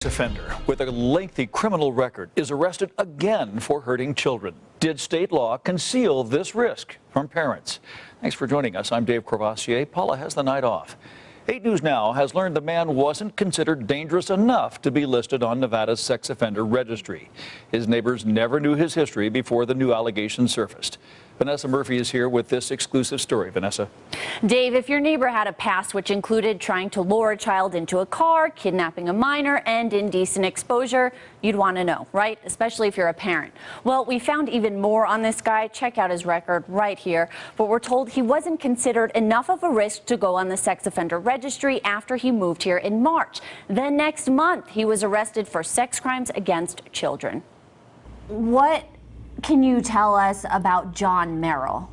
Offender with a lengthy criminal record is arrested again for hurting children. Did state law conceal this risk from parents? Thanks for joining us. I'm Dave Courvoisier. Paula has the night off. 8 News Now has learned the man wasn't considered dangerous enough to be listed on Nevada's sex offender registry. His neighbors never knew his history before the new allegations surfaced. Vanessa Murphy is here with this exclusive story. Vanessa. Dave, if your neighbor had a past which included trying to lure a child into a car, kidnapping a minor, and indecent exposure, you'd want to know, right? Especially if you're a parent. Well, we found even more on this guy. Check out his record right here. But we're told he wasn't considered enough of a risk to go on the sex offender registry after he moved here in March. Then next month, he was arrested for sex crimes against children. What can you tell us about John Merrill?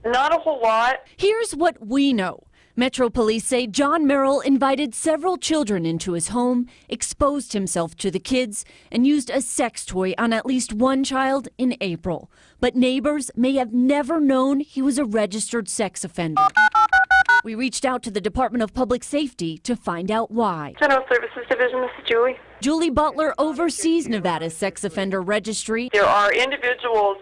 Not a whole lot. Here's what we know. Metro Police say John Merrill invited several children into his home, exposed himself to the kids, and used a sex toy on at least one child in April. But neighbors may have never known he was a registered sex offender. We reached out to the Department of Public Safety to find out why. General Services Division, this is Julie. Julie Butler oversees Nevada's sex offender registry. There are individuals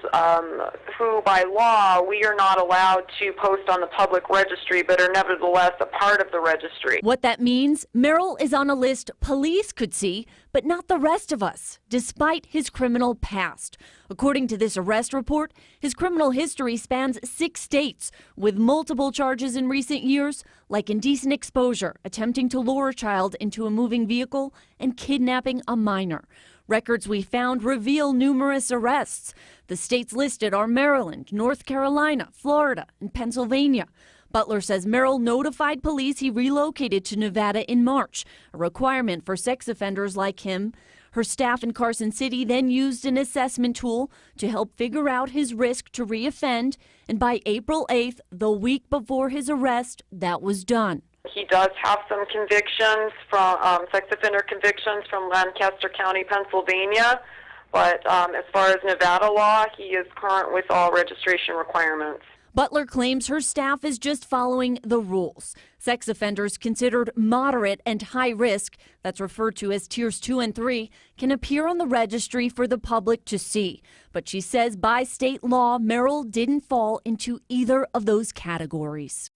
who, by law, we are not allowed to post on the public registry, but are nevertheless a part of the registry. What that means, Merrill is on a list police could see, but not the rest of us, despite his criminal past. According to this arrest report, his criminal history spans 6 states, with multiple charges in recent years, like indecent exposure, attempting to lure a child into a moving vehicle, and kidnapping a minor. Records we found reveal numerous arrests. The states listed are Maryland, North Carolina, Florida, and Pennsylvania. Butler says Merrill notified police he relocated to Nevada in March, a requirement for sex offenders like him. Her staff in Carson City then used an assessment tool to help figure out his risk to reoffend, and by April 8th, the week before his arrest, that was done. He does have some convictions from sex offender convictions from Lancaster County, Pennsylvania, but as far as Nevada law, he is current with all registration requirements. Butler claims her staff is just following the rules. Sex offenders considered moderate and high risk, that's referred to as tiers 2 and 3, can appear on the registry for the public to see. But she says by state law, Merrill didn't fall into either of those categories.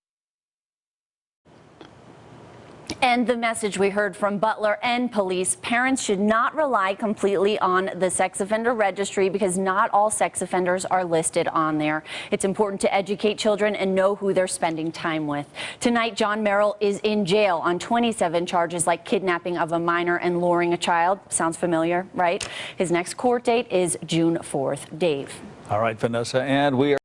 And the message we heard from Butler and police: parents should not rely completely on the sex offender registry because not all sex offenders are listed on there. It's important to educate children and know who they're spending time with. Tonight, John Merrill is in jail on 27 charges like kidnapping of a minor and luring a child. Sounds familiar, right? His next court date is June 4th. Dave. All right, Vanessa, and we are